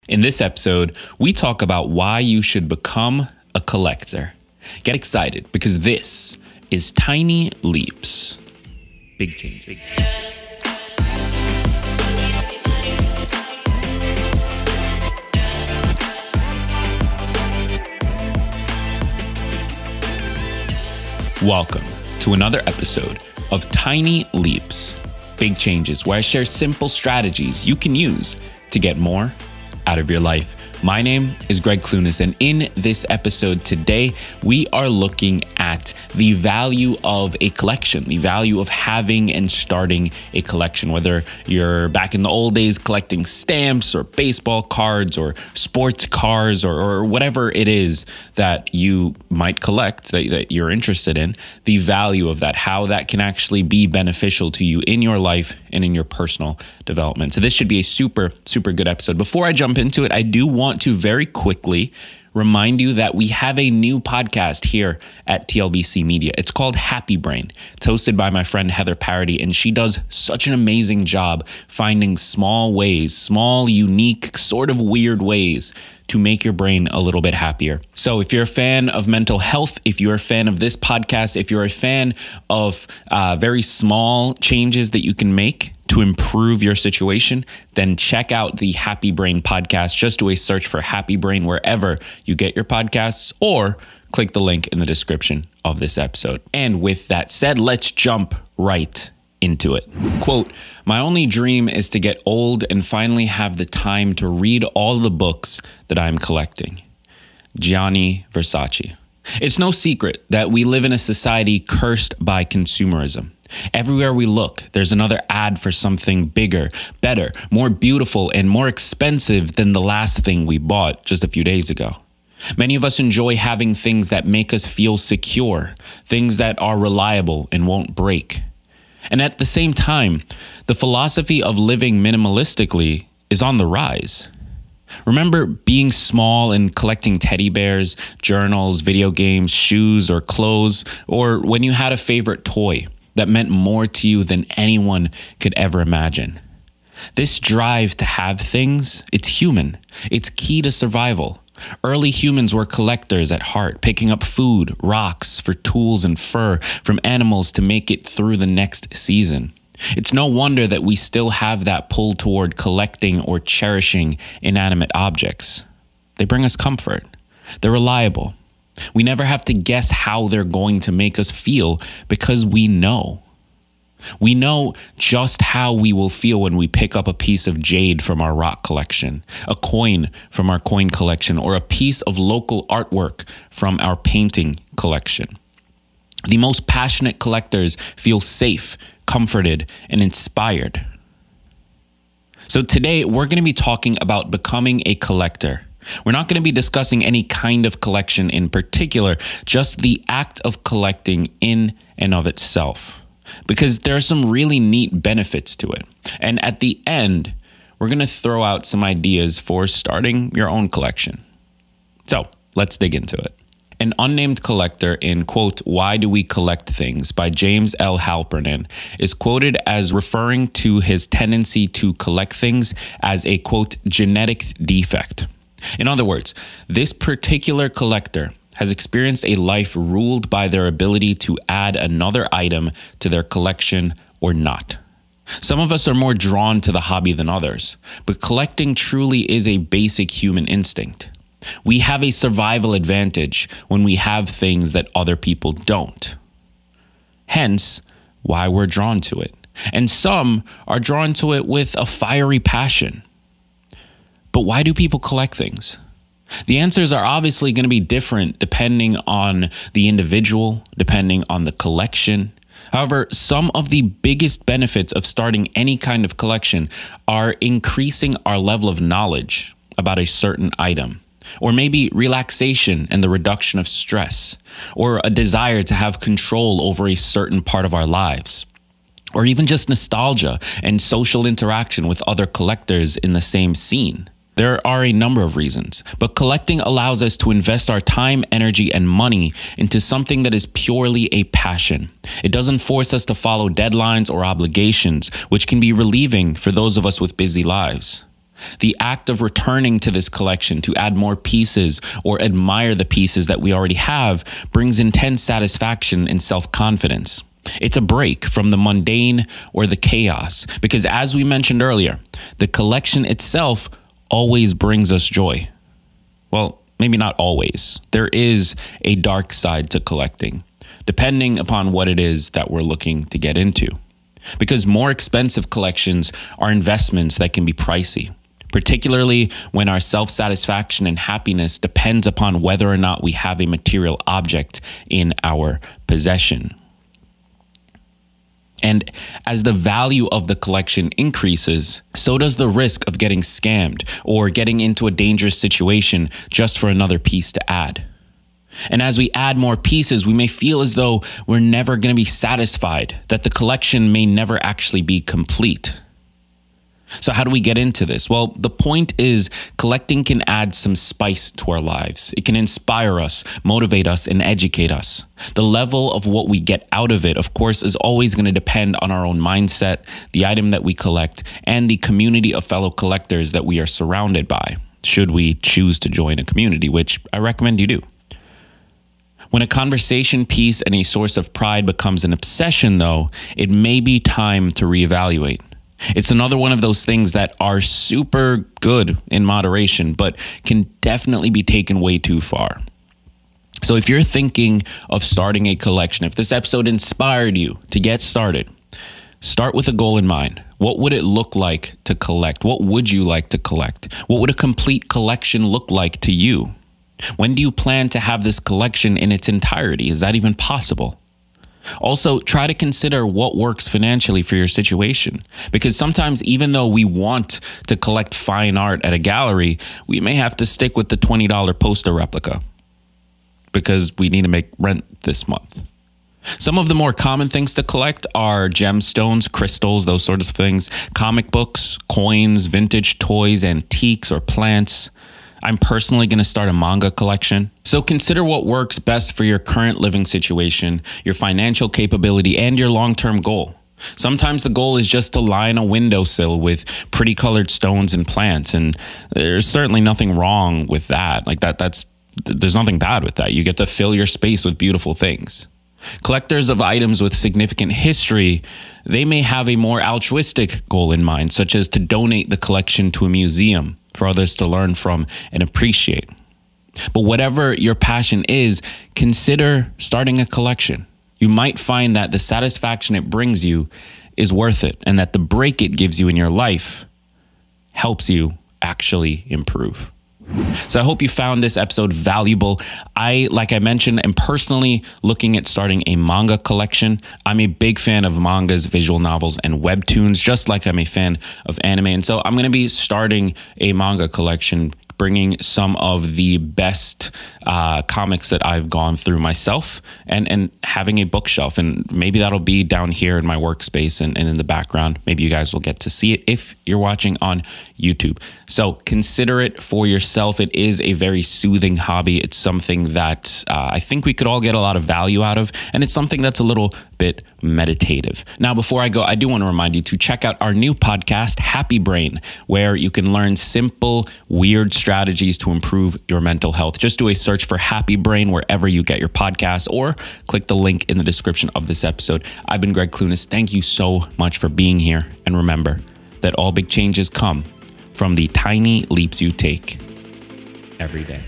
In this episode, we talk about why you should become a collector. Get excited because this is Tiny Leaps. Big changes. Welcome to another episode of Tiny Leaps, Big Changes, where I share simple strategies you can use to get more out of your life. My name is Greg Clunis, and in this episode today, we are looking at the value of a collection, the value of having and starting a collection, whether you're back in the old days collecting stamps or baseball cards or sports cars or whatever it is that you might collect that you're interested in, the value of that, how that can actually be beneficial to you in your life and in your personal development. So this should be a super, super good episode. Before I jump into it, I do want to very quickly remind you that we have a new podcast here at TLBC Media. It's called Happy Brain. It's hosted by my friend Heather Parody, and she does such an amazing job finding small ways, small, unique, sort of weird ways to make your brain a little bit happier. So if you're a fan of mental health, if you're a fan of this podcast, if you're a fan of very small changes that you can make to improve your situation, then check out the Happy Brain podcast. Just do a search for Happy Brain wherever you get your podcasts, or click the link in the description of this episode. And with that said, let's jump right into it. Quote, "My only dream is to get old and finally have the time to read all the books that I'm collecting." Gianni Versace. It's no secret that we live in a society cursed by consumerism. Everywhere we look, there's another ad for something bigger, better, more beautiful, and more expensive than the last thing we bought just a few days ago. Many of us enjoy having things that make us feel secure, things that are reliable and won't break. And at the same time, the philosophy of living minimalistically is on the rise. Remember being small and collecting teddy bears, journals, video games, shoes, or clothes, or when you had a favorite toy that meant more to you than anyone could ever imagine. This drive to have things, it's human. It's key to survival. Early humans were collectors at heart, picking up food, rocks for tools and fur from animals to make it through the next season. It's no wonder that we still have that pull toward collecting or cherishing inanimate objects. They bring us comfort. They're reliable. We never have to guess how they're going to make us feel because we know. We know just how we will feel when we pick up a piece of jade from our rock collection, a coin from our coin collection, or a piece of local artwork from our painting collection. The most passionate collectors feel safe, comforted, and inspired. So today, we're going to be talking about becoming a collector. We're not going to be discussing any kind of collection in particular, just the act of collecting in and of itself, because there are some really neat benefits to it. And at the end, we're going to throw out some ideas for starting your own collection. So let's dig into it. An unnamed collector in, quote, "Why Do We Collect Things" by James L. Halpernan is quoted as referring to his tendency to collect things as a, quote, "genetic defect." In other words, this particular collector has experienced a life ruled by their ability to add another item to their collection or not. Some of us are more drawn to the hobby than others, but collecting truly is a basic human instinct. We have a survival advantage when we have things that other people don't. Hence, why we're drawn to it. And some are drawn to it with a fiery passion. But why do people collect things? The answers are obviously going to be different depending on the individual, depending on the collection. However, some of the biggest benefits of starting any kind of collection are increasing our level of knowledge about a certain item, or maybe relaxation and the reduction of stress, or a desire to have control over a certain part of our lives, or even just nostalgia and social interaction with other collectors in the same scene. There are a number of reasons, but collecting allows us to invest our time, energy, and money into something that is purely a passion. It doesn't force us to follow deadlines or obligations, which can be relieving for those of us with busy lives. The act of returning to this collection to add more pieces or admire the pieces that we already have brings intense satisfaction and self-confidence. It's a break from the mundane or the chaos, because as we mentioned earlier, the collection itself always brings us joy. Well, maybe not always. There is a dark side to collecting, depending upon what it is that we're looking to get into. Because more expensive collections are investments that can be pricey, particularly when our self-satisfaction and happiness depends upon whether or not we have a material object in our possession. And as the value of the collection increases, so does the risk of getting scammed or getting into a dangerous situation just for another piece to add. And as we add more pieces, we may feel as though we're never going to be satisfied, that the collection may never actually be complete. So how do we get into this? Well, the point is collecting can add some spice to our lives. It can inspire us, motivate us, and educate us. The level of what we get out of it, of course, is always going to depend on our own mindset, the item that we collect, and the community of fellow collectors that we are surrounded by, should we choose to join a community, which I recommend you do. When a conversation piece and a source of pride becomes an obsession, though, it may be time to reevaluate. It's another one of those things that are super good in moderation, but can definitely be taken way too far. So if you're thinking of starting a collection, if this episode inspired you to get started, start with a goal in mind. What would it look like to collect? What would you like to collect? What would a complete collection look like to you? When do you plan to have this collection in its entirety? Is that even possible? Also, try to consider what works financially for your situation, because sometimes even though we want to collect fine art at a gallery, we may have to stick with the $20 poster replica because we need to make rent this month. Some of the more common things to collect are gemstones, crystals, those sorts of things, comic books, coins, vintage toys, antiques, or plants. I'm personally going to start a manga collection. So consider what works best for your current living situation, your financial capability, and your long-term goal. Sometimes the goal is just to line a windowsill with pretty colored stones and plants, and there's certainly nothing wrong with that. There's nothing bad with that. You get to fill your space with beautiful things. Collectors of items with significant history, they may have a more altruistic goal in mind, such as to donate the collection to a museum for others to learn from and appreciate. But whatever your passion is, consider starting a collection. You might find that the satisfaction it brings you is worth it, and that the break it gives you in your life helps you actually improve. So I hope you found this episode valuable. Like I mentioned, am personally looking at starting a manga collection. I'm a big fan of mangas, visual novels, and webtoons, just like I'm a fan of anime. And so I'm going to be starting a manga collection, bringing some of the best comics that I've gone through myself and having a bookshelf. And maybe that'll be down here in my workspace and in the background. Maybe you guys will get to see it if you're watching on YouTube. So consider it for yourself. It is a very soothing hobby. It's something that I think we could all get a lot of value out of. And it's something that's a little bit meditative. Now, before I go, I do want to remind you to check out our new podcast, Happy Brain, where you can learn simple, weird strategies to improve your mental health. Just do a search for Happy Brain wherever you get your podcasts, or click the link in the description of this episode. I've been Greg Clunis. Thank you so much for being here. And remember that all big changes come from the tiny leaps you take every day.